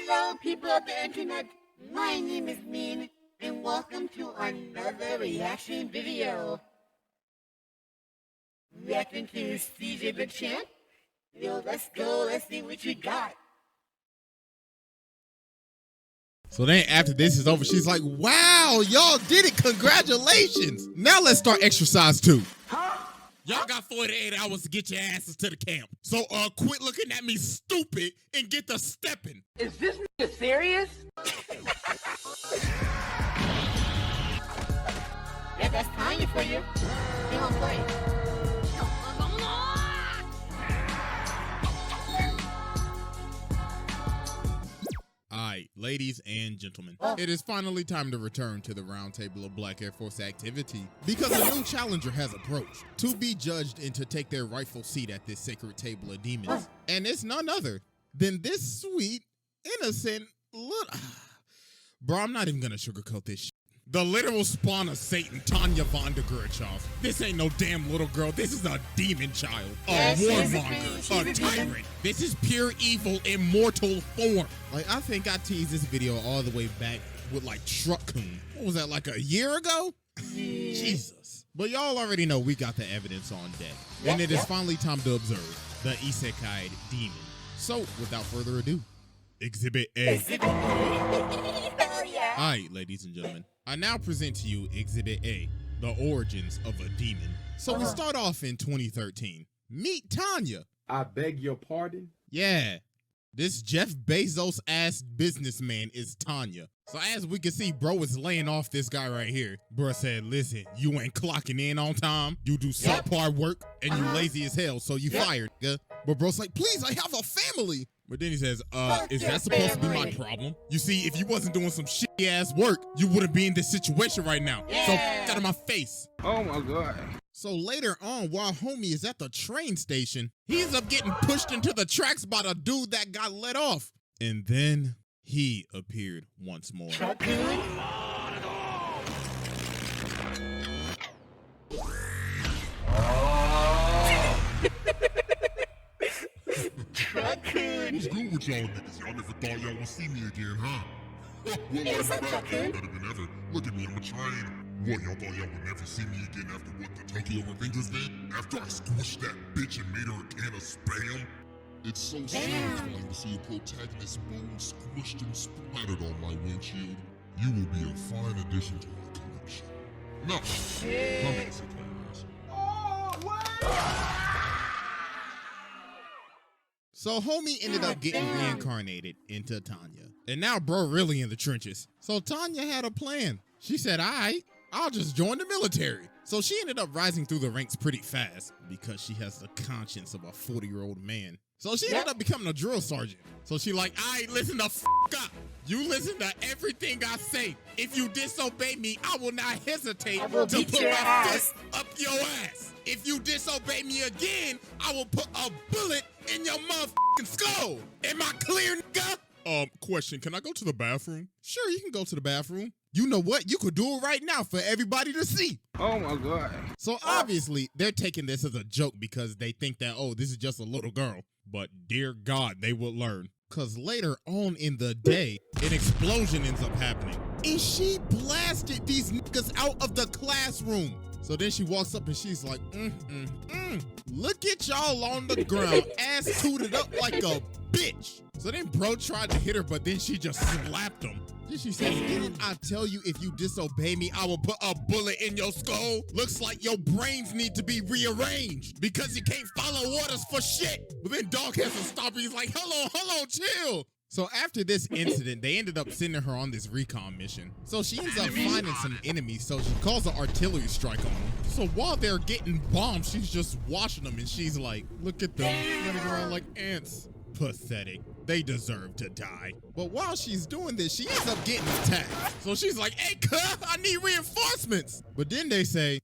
Hello, people of the internet. My name is Mean, and welcome to another reaction video. Reacting to CJ the Champ? Yo, let's go. Let's see what you got. So then after this is over, she's like, wow, y'all did it. Congratulations. Now let's start exercise 2. Y'all got 48 hours to get your asses to the camp. So quit looking at me stupid and get the stepping. Is this nigga serious? Yeah, that's Tanya for you. You don't play. Alright, ladies and gentlemen, it is finally time to return to the round table of Black Air Force activity because a new challenger has approached to be judged and to take their rightful seat at this sacred table of demons. And it's none other than this sweet, innocent little... Bro, I'm not even gonna sugarcoat this shit. The literal spawn of Satan, Tanya von der Gurchov. This ain't no damn little girl. This is a demon child. A warmonger. A tyrant. This is pure evil in mortal form. Like, I think I teased this video all the way back with, like, Truck-Coon. What was that, like a year ago? Jesus. But y'all already know we got the evidence on deck. And it is finally time to observe the ISEKAIED demon. So, without further ado, Exhibit A. Alright, ladies and gentlemen, I now present to you Exhibit A, the origins of a demon. So we start off in 2013. Meet Tanya. I beg your pardon? Yeah, this Jeff Bezos ass businessman is Tanya. So as we can see, bro is laying off this guy right here. Bro said, listen, you ain't clocking in on time, you do subpar work, and you lazy as hell, so you fired, nigga. But bro's like, please, I have a family. But then he says, is that supposed to be my problem? You see, if you wasn't doing some shitty ass work, you wouldn't be in this situation right now. So get out of my face. Oh my God. So later on, while homie is at the train station, he ends up getting pushed into the tracks by the dude that got let off. And then he appeared once more. What's good with y'all niggas? Y'all never thought y'all would see me again, huh? Well, better than ever. Look at me, I'm a train. What, y'all thought y'all would never see me again after what the Tokyo Revengers did? After I squished that bitch and made her a can of Spam? It's so satisfying to see a protagonist's bones squished and splattered on my windshield. You will be a fine addition to my collection. No, come sit So homie ended up getting reincarnated into Tanya. And now bro really in the trenches. So Tanya had a plan. She said, all right, I'll just join the military. So she ended up rising through the ranks pretty fast because she has the conscience of a 40-year-old man. So she ended up becoming a drill sergeant. So she like, all right, listen the f up. You listen to everything I say. If you disobey me, I will not hesitate to put my fist up your ass. If you disobey me again, I will put a bullet in your motherfucking skull. Am I clear, nigga? Question, can I go to the bathroom? Sure, you can go to the bathroom. You know what? You could do it right now for everybody to see. Oh my God. So obviously, they're taking this as a joke because they think that, oh, this is just a little girl. But dear God, they will learn. Because later on in the day, an explosion ends up happening. And she blasted these niggas out of the classroom. So then she walks up and she's like, look at y'all on the ground, ass tooted up like a bitch. So then bro tried to hit her, but then she just slapped him. Then she says, didn't I tell you if you disobey me, I will put a bullet in your skull? Looks like your brains need to be rearranged because you can't follow orders for shit. But then dog has to stop her. He's like, hello, chill. So after this incident, they ended up sending her on this recon mission. So she ends up finding some enemies, so she calls an artillery strike on them. So while they're getting bombed, she's just watching them and she's like, look at them, running around like ants. Pathetic. They deserve to die. But while she's doing this, she ends up getting attacked. So she's like, hey, cuh, I need reinforcements. But then they say,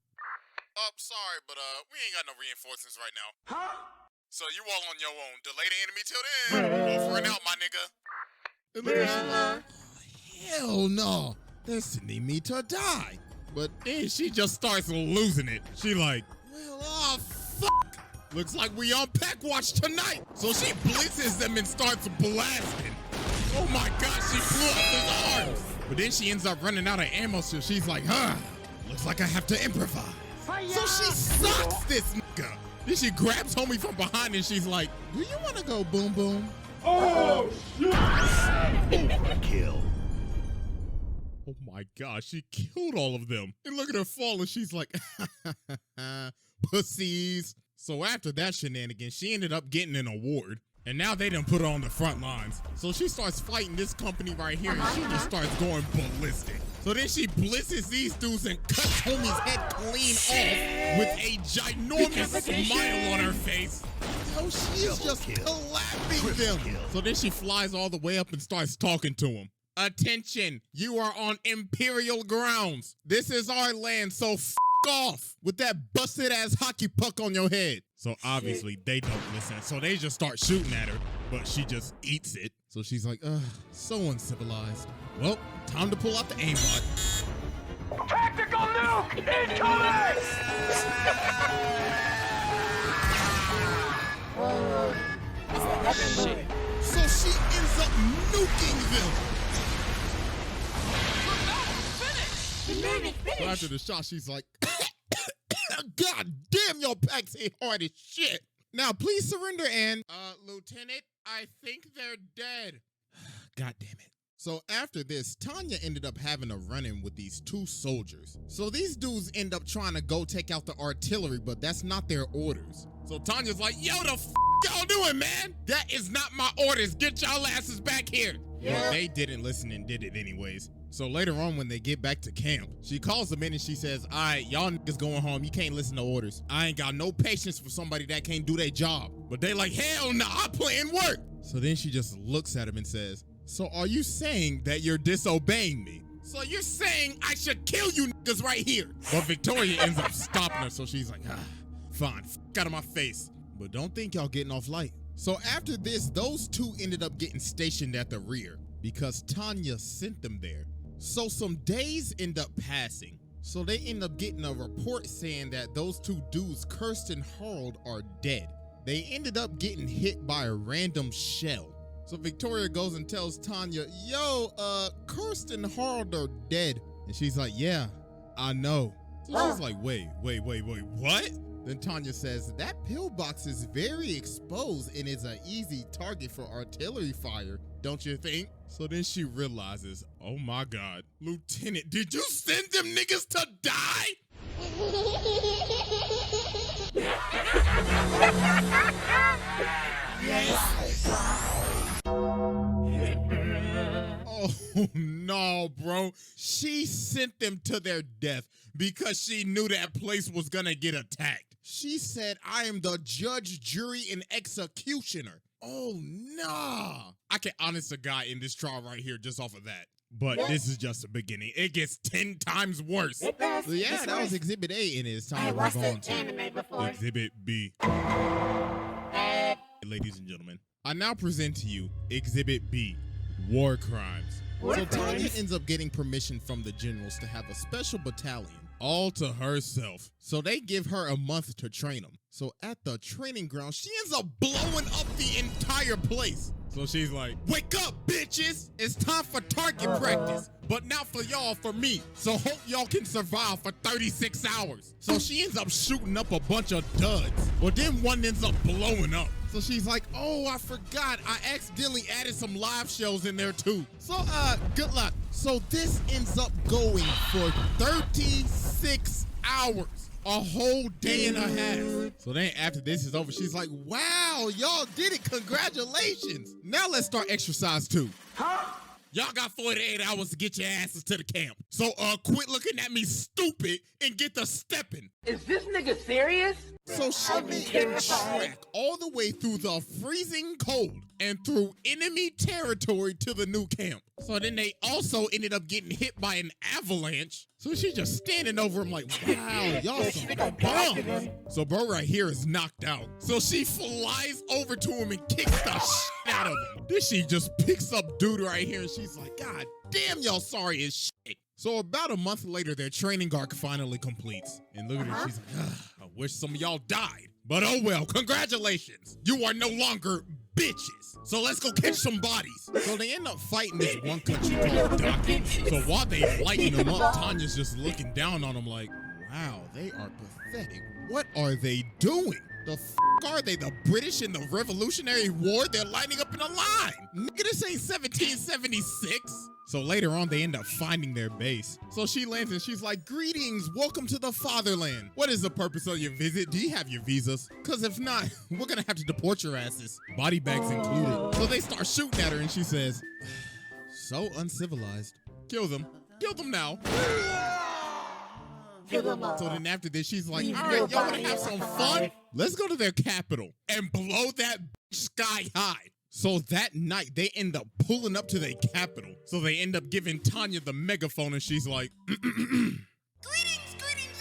sorry, but we ain't got no reinforcements right now. Huh? So you all on your own. Delay the enemy till then. Over and out, my nigga. And look at she like, hell no. They're sending me to die. But then she just starts losing it. She like, well, fuck. Looks like we on pack watch tonight. So she blitzes them and starts blasting. Oh my God, she blew up his arms. But then she ends up running out of ammo, so she's like, looks like I have to improvise. So she sucks this nigga. Then she grabs homie from behind and she's like, do you want to go boom boom? Oh, shit! Overkill. Oh my God, she killed all of them. And look at her fall and she's like, pussies. So after that shenanigan, she ended up getting an award. And now they done put her on the front lines. So she starts fighting this company right here and she just starts going ballistic. So then she blitzes these dudes and cuts homie's head clean off with a ginormous smile on her face. So she's just collapsing them. So then she flies all the way up and starts talking to him. Attention, you are on Imperial grounds. This is our land, so f off with that busted ass hockey puck on your head. So obviously they don't listen. So they just start shooting at her, but she just eats it. So she's like, so uncivilized. Well, time to pull out the aimbot. Tactical nuke incoming! Shit. So she ends up nuking them. So after the shot, she's like, God damn, your packs hit hard as shit. Now, please surrender and, Lieutenant, I think they're dead. God damn it. So after this, Tanya ended up having a run-in with these two soldiers. So these dudes end up trying to go take out the artillery, but that's not their orders. So Tanya's like, yo, the f y'all doing, man? That is not my orders. Get y'all asses back here. Yeah. But they didn't listen and did it anyways. So later on, when they get back to camp, she calls them in and she says, all right, y'all niggas going home. You can't listen to orders. I ain't got no patience for somebody that can't do their job. But they like, hell no, I put in work. So then she just looks at him and says, so are you saying that you're disobeying me? So you're saying I should kill you niggas right here? But Victoria ends up stopping her. So she's like, fine, f out of my face. But don't think y'all getting off light. So after this, those two ended up getting stationed at the rear because Tanya sent them there. So some days end up passing. So they end up getting a report saying that those two dudes, Kirsten Harold, are dead. They ended up getting hit by a random shell. So Victoria goes and tells Tanya, yo, Kirsten Harold are dead. And she's like, yeah, I know. So she's like, wait, what? Then Tanya says, that pillbox is very exposed and is an easy target for artillery fire, don't you think? So then she realizes, oh my God, Lieutenant, did you send them niggas to die? Oh no, bro. She sent them to their death because she knew that place was gonna get attacked. She said, I am the judge, jury, and executioner. Oh, nah. I can honest to God in this trial right here just off of that. But this is just the beginning. It gets 10 times worse. So yeah, that was Exhibit A, and it's time to move on to Exhibit B. Ladies and gentlemen, I now present to you Exhibit B, War Crimes. So Tanya ends up getting permission from the generals to have a special battalion all to herself. So they give her a month to train them. So at the training ground, she ends up blowing up the entire place. So she's like, wake up, bitches. It's time for target practice. But not for y'all, for me. So hope y'all can survive for 36 hours. So she ends up shooting up a bunch of duds. But then one ends up blowing up. So she's like, oh, I forgot. I accidentally added some live shows in there too. So, good luck. So this ends up going for 36 hours. A whole day and a half. So then after this is over, she's like, wow, y'all did it. Congratulations. Now let's start exercise 2. Huh? Y'all got 48 hours to get your asses to the camp. So quit looking at me stupid and get to stepping. Is this nigga serious? So she made track all the way through the freezing cold and through enemy territory to the new camp. So then they also ended up getting hit by an avalanche. So she's just standing over him like, wow, y'all some bums. So bro right here is knocked out. So she flies over to him and kicks the shit out of him. Then she just picks up dude right here and she's like, God damn, y'all sorry as shit. So about a month later, their training arc finally completes. And look at her, she's like, I wish some of y'all died. But oh well, congratulations. You are no longer bitches. So let's go catch some bodies. So they end up fighting this one country called Docking. So while they lighting them up, Tanya's just looking down on them like, wow, they are pathetic. What are they doing? The f are they? The British in the Revolutionary War? They're lining up in a line. Nigga, this ain't 1776. So later on, they end up finding their base. So she lands and she's like, greetings, welcome to the fatherland. What is the purpose of your visit? Do you have your visas? Because if not, we're gonna have to deport your asses. Body bags included. So they start shooting at her and she says, so uncivilized. Kill them. Kill them now. So then after this, she's like, all right, y'all wanna have some fun? Let's go to their capital and blow that sky high. So that night, they end up pulling up to their capital. So they end up giving Tanya the megaphone and she's like, Greetings,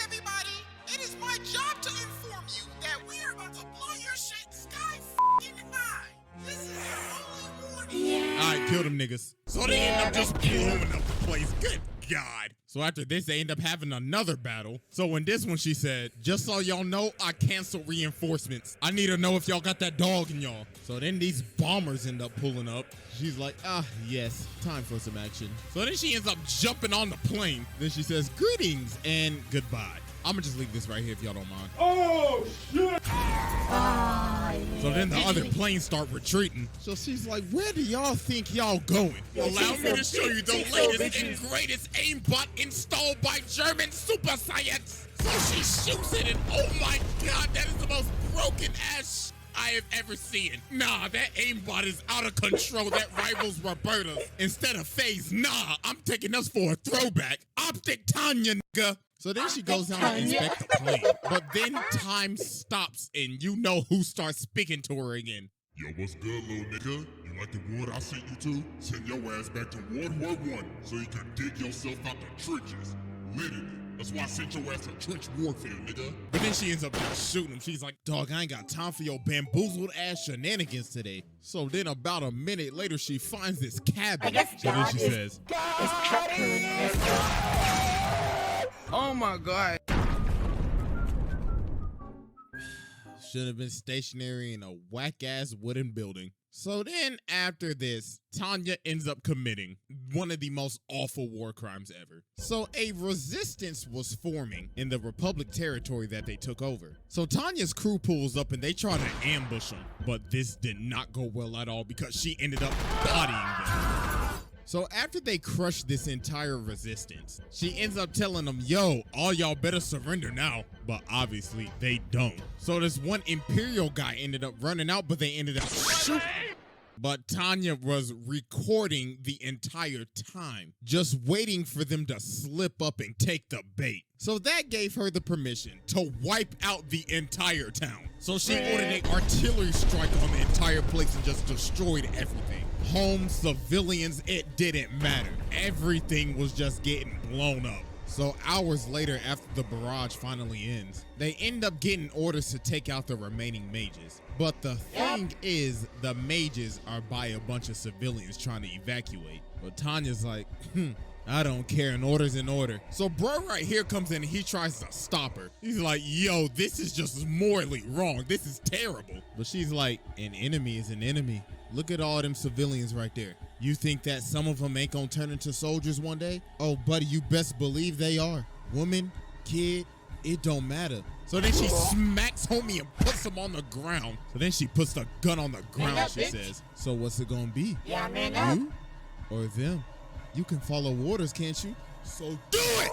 everybody. It is my job to inform you that we are about to blow your shit sky f***ing high. This is your only warning. all right, kill them niggas. So they end up just blowing up the place. Good God. So after this, they end up having another battle. So in this one, she said, just so y'all know, I canceled reinforcements. I need to know if y'all got that dog in y'all. So then these bombers end up pulling up. She's like, yes, time for some action. So then she ends up jumping on the plane. Then she says, greetings and goodbye. I'm gonna just leave this right here if y'all don't mind. Oh, shit! So then the other planes start retreating. So she's like, where do y'all think y'all going? Allow me to show you the latest and greatest aimbot installed by German super science. So she shoots it and oh my God, that is the most broken ass I have ever seen. Nah, that aimbot is out of control. That rivals Roberta's. Instead of phase, nah, I'm taking us for a throwback. Optic Tanya, nigga. So then she goes down to inspect the plane. But then time stops and you know who starts speaking to her again. Yo, what's good, little nigga? You like the ward I sent you to? Send your ass back to World War I so you can dig yourself out the trenches. Literally. That's why I sent your ass to trench warfare, nigga. But then she ends up just shooting him. She's like, dog, I ain't got time for your bamboozled ass shenanigans today. So then about a minute later, she finds this cabin. So then she says, Oh my God. should have been stationary in a whack-ass wooden building. So then after this, Tanya ends up committing one of the most awful war crimes ever. So a resistance was forming in the Republic territory that they took over. So Tanya's crew pulls up and they try to ambush them, but this did not go well at all because she ended up bodying them. So after they crush this entire resistance, she ends up telling them, yo, all y'all better surrender now. But obviously they don't. So this one Imperial guy ended up running out, but they ended up shooting. But Tanya was recording the entire time, just waiting for them to slip up and take the bait. So that gave her the permission to wipe out the entire town. So she ordered an artillery strike on the entire place and just destroyed everything. Homes, civilians, it didn't matter. Everything was just getting blown up. So hours later, after the barrage finally ends, they end up getting orders to take out the remaining mages. But the thing is, the mages are by a bunch of civilians trying to evacuate. But Tanya's like, I don't care, an order's an order. So bro right here comes in and he tries to stop her. He's like, yo, this is just morally wrong. This is terrible. But she's like, an enemy is an enemy. Look at all them civilians right there. You think that some of them ain't gonna turn into soldiers one day? Oh, buddy, you best believe they are. Woman, kid, it don't matter. So then she smacks homie and puts him on the ground. So then she puts the gun on the ground, she says. So what's it gonna be? Yeah, man. You or them? You can follow orders, can't you? So do it!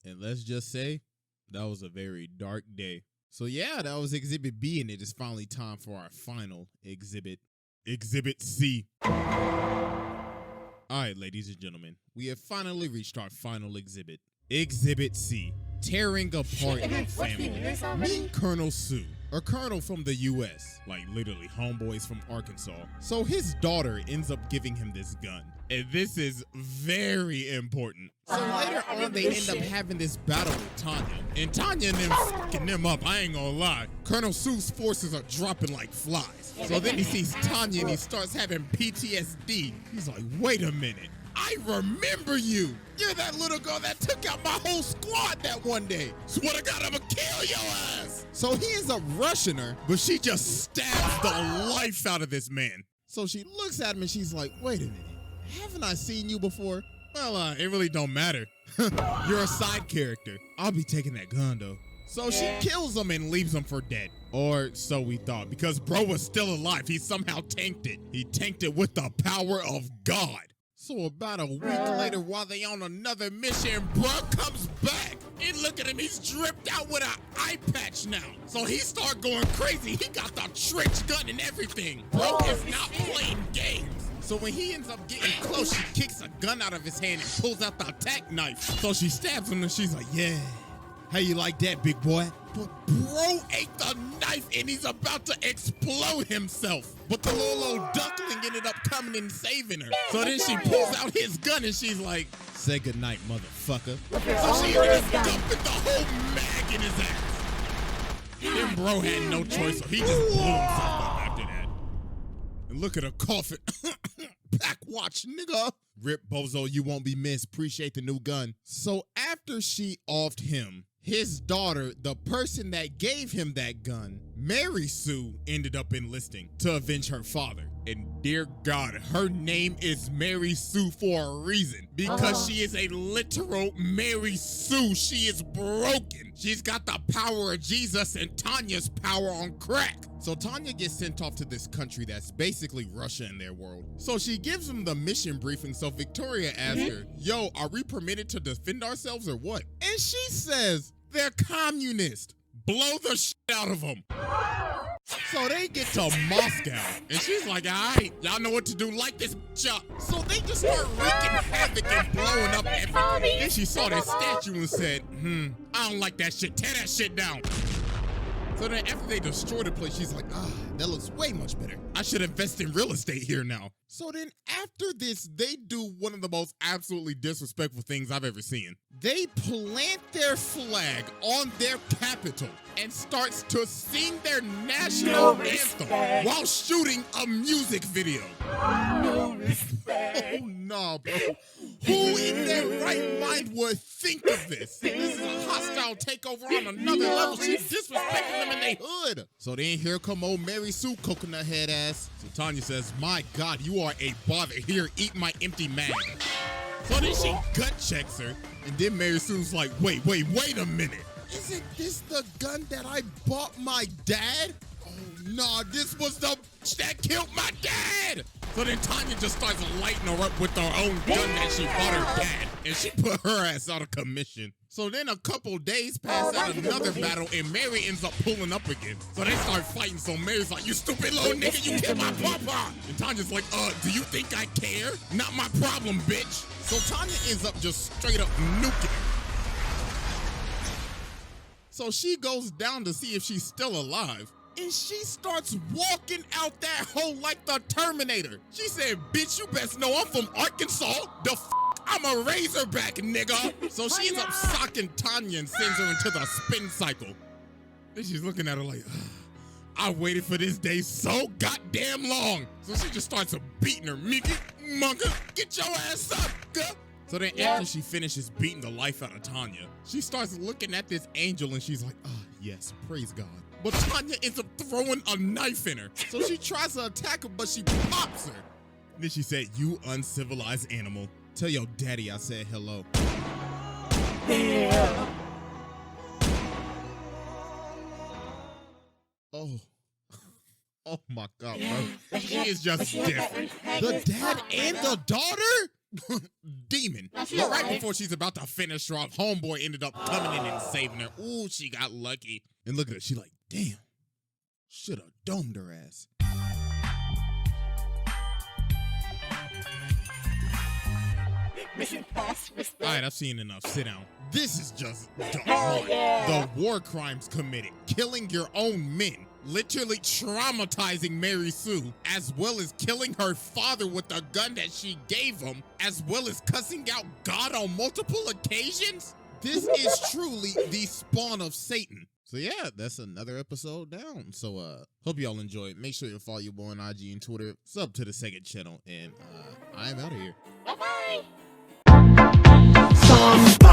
And let's just say, that was a very dark day. So yeah, that was Exhibit B, and it is finally time for our final exhibit, Exhibit C. All right, ladies and gentlemen, we have finally reached our final exhibit, Exhibit C, tearing apart a family. Meet Colonel Sue, a colonel from the U.S., like literally homeboys from Arkansas. So his daughter ends up giving him this gun. And this is very important. So later on, they end up having this battle with Tanya. And Tanya and them fucking them up, I ain't gonna lie. Colonel Sue's forces are dropping like flies. So then he sees Tanya and he starts having PTSD. He's like, wait a minute. I remember you. You're that little girl that took out my whole squad that one day. Swear to God, I'ma kill your ass. So he ends up rushing her, but she just stabs the life out of this man. So she looks at him and she's like, wait a minute. Haven't I seen you before? Well, it really don't matter. You're a side character. I'll be taking that gun, though. So she kills him and leaves him for dead. Or so we thought, because bro was still alive. He somehow tanked it. He tanked it with the power of God. So about a week later, while they on another mission, bro comes back. And look at him, he's dripped out with an eye patch now. So he start going crazy. He got the trench gun and everything. Bro is not playing games. So when he ends up getting close, she kicks a gun out of his hand and pulls out the attack knife. So she stabs him and she's like, yeah, how you like that, big boy? But bro ate the knife and he's about to explode himself. But the little old duckling ended up coming and saving her. So then she pulls out his gun and she's like, say goodnight, motherfucker. So she ended up dumping the whole mag in his ass. Then bro had no choice, so he just blew himself up after that. And look at her coughing. Pack watch, nigga. Rip bozo, you won't be missed. Appreciate the new gun. So after she offed him, his daughter, the person that gave him that gun, Mary Sue, ended up enlisting to avenge her father. And dear God, her name is Mary Sue for a reason. Because she is a literal Mary Sue. She is broken. She's got the power of Jesus and Tanya's power on crack. So Tanya gets sent off to this country that's basically Russia in their world. So she gives him the mission briefing. So Victoria asks her, yo, are we permitted to defend ourselves or what? And she says, they're communist. Blow the shit out of them. So they get to Moscow, and she's like, all right, y'all know what to do, light this bitch up. So they just start wreaking havoc and blowing up everything. Then she saw that statue and said, I don't like that shit, tear that shit down. So then after they destroy the place, she's like, that looks way much better. I should invest in real estate here now. So then after this, they do one of the most absolutely disrespectful things I've ever seen. They plant their flag on their capital and starts to sing their national anthem while shooting a music video. No respect. Oh, no, bro. Who in their right mind would think of this? This is a hostile takeover on another level. She's disrespecting them in their hood. So then here come old Mary Sue, coconut head ass. So Tanya says, my God, you are a bother. Here, eat my empty mag. So then she gut checks her. And then Mary Sue's like, wait a minute. Isn't this the gun that I bought my dad? Oh, no, this was the that killed my dad. So then Tanya just starts lighting her up with her own gun that she bought her dad. And she put her ass out of commission. So then a couple days pass out another battle and Mary ends up pulling up again. So they start fighting. So Mary's like, you stupid little nigga, you killed my papa. And Tanya's like, do you think I care? Not my problem, bitch. So Tanya ends up just straight up nuking. So she goes down to see if she's still alive. And she starts walking out that hole like the Terminator. She said, bitch, you best know I'm from Arkansas. I'm a Razorback, nigga. So she ends up socking Tanya and sends her into the spin cycle. Then she's looking at her like, I waited for this day so goddamn long. So she just starts beating her. Mickey, monka, get your ass up, girl. So then after she finishes beating the life out of Tanya, she starts looking at this angel and she's like, yes, praise God. But Tanya ends up throwing a knife in her. So she tries to attack her, but she pops her. And then she said, you uncivilized animal. Tell your daddy I said hello. Yeah. Oh my God, bro. She is just different. The dad and the daughter? Demon. But right before she's about to finish her off, homeboy ended up coming in and saving her. Ooh, she got lucky. And look at her. She like, damn. Should have domed her ass. Mission pass. All right, I've seen enough. Sit down. This is just dumb. The war crimes committed. Killing your own men. Literally traumatizing Mary Sue, as well as killing her father with the gun that she gave him, as well as cussing out God on multiple occasions? This is truly the spawn of Satan. So yeah, that's another episode down. So hope y'all enjoy it. Make sure you follow your boy on IG and Twitter. Sub to the second channel, and I'm out of here. Bye-bye. Somebody